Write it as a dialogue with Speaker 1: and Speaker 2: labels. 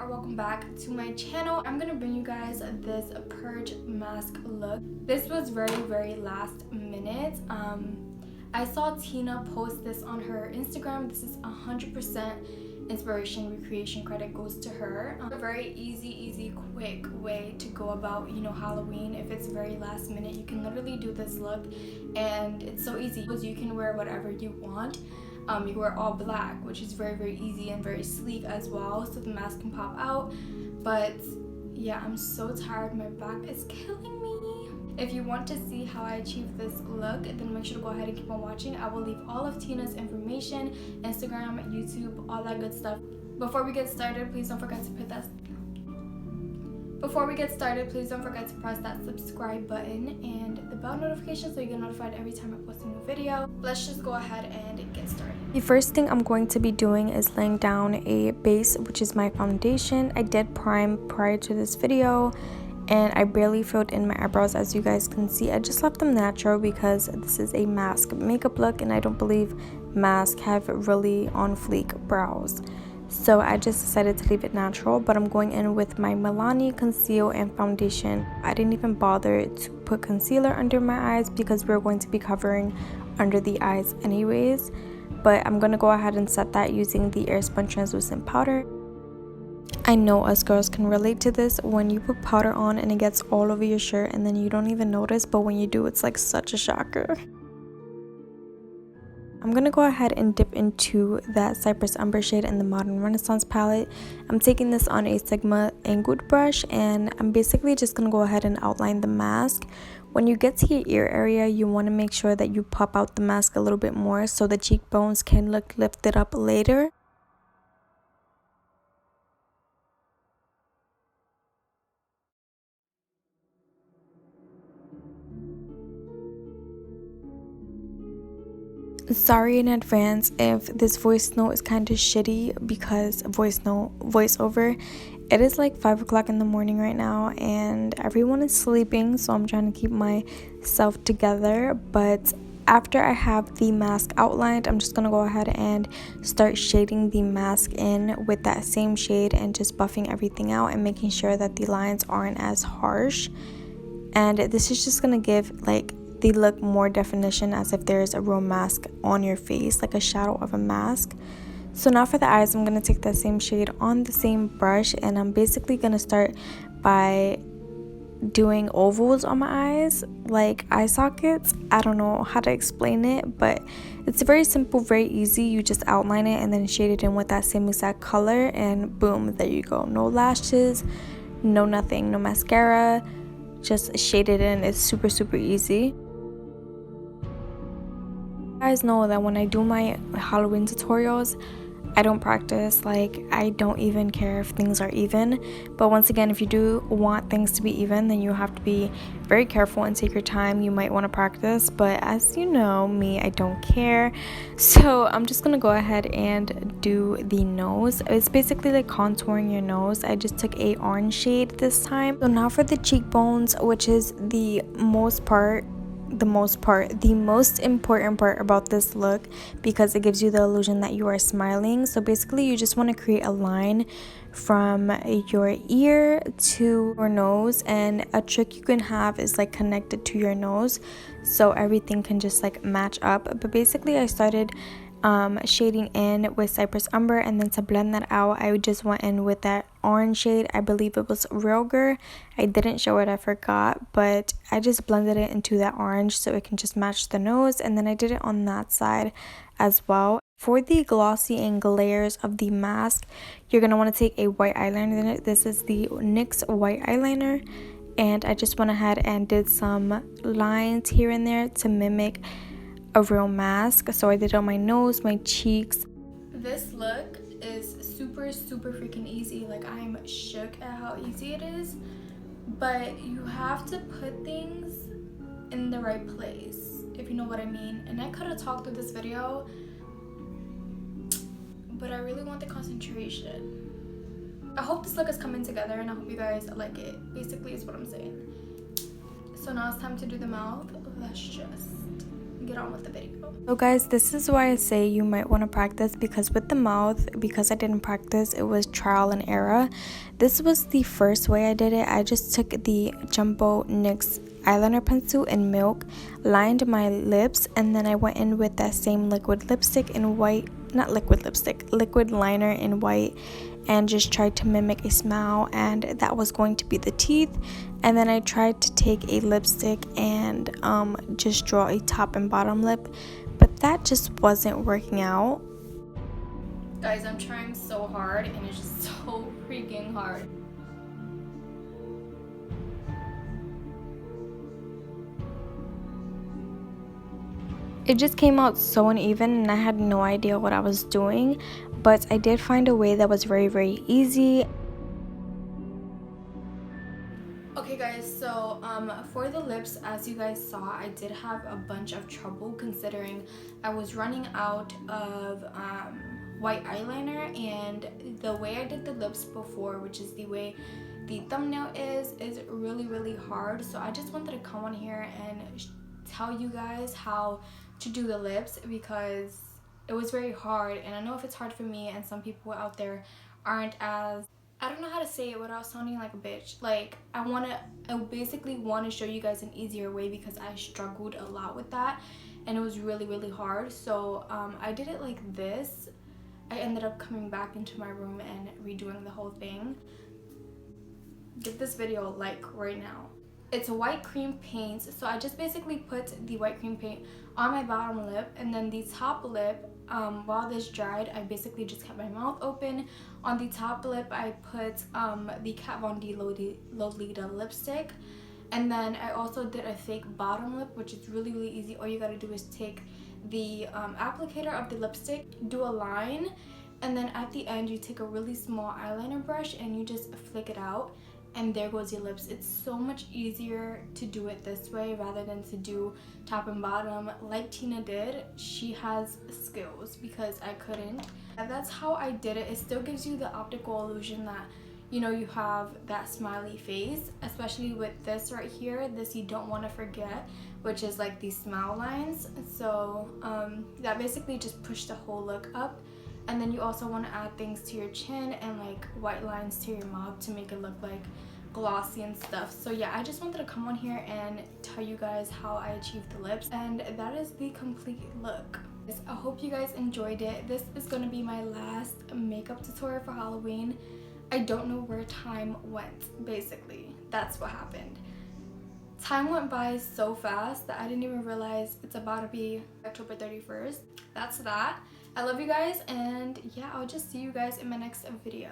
Speaker 1: or welcome back to my channel. I'm gonna bring you guys this Purge mask look. This was very last minute. I saw Tina post this on her Instagram. This is 100% inspiration, recreation credit goes to her. A very easy quick way to go about, you know, Halloween. If it's very last minute, you can literally do this look and it's so easy because you can wear whatever you want. You can wear all black, which is very easy and very sleek as well, so the mask can pop out. But yeah, I'm so tired, my back is killing me. If you want to see how I achieve this look, then make sure to go ahead and keep on watching. I will leave all of Tina's information, Instagram, YouTube, all that good stuff. Before we get started, please don't forget to press that subscribe button and the bell notification so you get notified every time I post a new video. Let's just go ahead and get started. The first thing I'm going to be doing is laying down a base, which is my foundation. I did prime prior to this video and I barely filled in my eyebrows, as you guys can see. I just left them natural because this is a mask makeup look and I don't believe masks have really on fleek brows. So I just decided to leave it natural, but I'm going in with my Milani conceal and foundation. I didn't even bother to put concealer under my eyes because we're going to be covering under the eyes anyways. But I'm going to go ahead and set that using the Airspun translucent powder. I know us girls can relate to this when you put powder on and it gets all over your shirt and then you don't even notice, but when you do, it's like such a shocker. I'm going to go ahead and dip into that Cypress Umber shade in the Modern Renaissance palette. I'm taking this on a Sigma angled brush and I'm basically just going to go ahead and outline the mask. When you get to your ear area, you want to make sure that you pop out the mask a little bit more so the cheekbones can look lifted up later. Sorry in advance if this voice note is kind of shitty because voiceover. It is like 5 o'clock in the morning right now and everyone is sleeping, so I'm trying to keep myself together. But after I have the mask outlined, I'm just gonna go ahead and start shading the mask in with that same shade and just buffing everything out and making sure that the lines aren't as harsh. And this is just gonna give like the look more definition, as if there's a real mask on your face, like a shadow of a mask. So now for the eyes, I'm going to take that same shade on the same brush and I'm basically going to start by doing ovals on my eyes, like eye sockets. I don't know how to explain it, but it's very simple, very easy. You just outline it and then shade it in with that same exact color and boom, there you go. No lashes, no nothing, no mascara, just shade it in. It's super easy. You guys know that when I do my Halloween tutorials, I don't practice. Like, I don't even care if things are even. But once again, if you do want things to be even, then you have to be very careful and take your time. You might want to practice, but as you know me, I don't care. So I'm just gonna go ahead and do the nose. It's basically like contouring your nose. I just took a orange shade this time. So now for the cheekbones, which is the most important part about this look because it gives you the illusion that you are smiling. So basically you just want to create a line from your ear to your nose, and a trick you can have is like connect it to your nose so everything can just like match up. But basically I started shading in with Cypress Umber, and then to blend that out I just went in with that orange shade. I believe it was Realger. I didn't show it, I forgot, but I just blended it into that orange so it can just match the nose, and then I did it on that side as well. For the glossy and glares of the mask, you're going to want to take a white eyeliner. This is the NYX white eyeliner, and I just went ahead and did some lines here and there to mimic a real mask. So I did it on my nose, my cheeks. This look is super freaking easy. Like, I'm shook at how easy it is, but you have to put things in the right place, if you know what I mean. And I could have talked through this video, but I really want the concentration. I hope this look is coming together and I hope you guys like it, basically is what I'm saying. So now it's time to do the mouth. Let's just get on with the video. So guys, this is why I say you might want to practice, because with the mouth, because I didn't practice, it was trial and error. This was the first way I did it. I just took the Jumbo NYX eyeliner pencil in milk, lined my lips, and then I went in with that same liquid lipstick in white, not liquid lipstick, liquid liner in white, and just tried to mimic a smile, and that was going to be the teeth. And then I tried to take a lipstick and just draw a top and bottom lip, but that just wasn't working out. Guys, I'm trying so hard and it's just so freaking hard. It just came out so uneven and I had no idea what I was doing, but I did find a way that was very easy. Okay guys, so for the lips, as you guys saw, I did have a bunch of trouble considering I was running out of white eyeliner, and the way I did the lips before, which is the way the thumbnail is really hard. So I just wanted to come on here and tell you guys how to do the lips, because it was very hard, and I know if it's hard for me and some people out there aren't as, I don't know how to say it without sounding like a bitch. Like, I basically want to show you guys an easier way, because I struggled a lot with that and it was really hard. So I did it like this. I ended up coming back into my room and redoing the whole thing. Give this video a like right now. It's a white cream paint, so I just basically put the white cream paint on my bottom lip, and then the top lip, while this dried, I basically just kept my mouth open. On the top lip, I put the Kat Von D Lolita lipstick, and then I also did a fake bottom lip, which is really easy. All you gotta do is take the applicator of the lipstick, do a line, and then at the end you take a really small eyeliner brush and you just flick it out, and there goes your lips. It's so much easier to do it this way rather than to do top and bottom like Tina did. She has skills because I couldn't. And that's how I did it. It still gives you the optical illusion that, you know, you have that smiley face, especially with this right here. This you don't want to forget, which is like these smile lines. So that basically just pushed the whole look up. And then you also want to add things to your chin and like white lines to your mouth to make it look like glossy and stuff. So yeah, I just wanted to come on here and tell you guys how I achieved the lips, and that is the complete look. I hope you guys enjoyed it. This is going to be my last makeup tutorial for Halloween. I don't know where time went, basically. That's what happened. Time went by so fast that I didn't even realize it's about to be October 31st. That's that. I love you guys, and yeah, I'll just see you guys in my next video.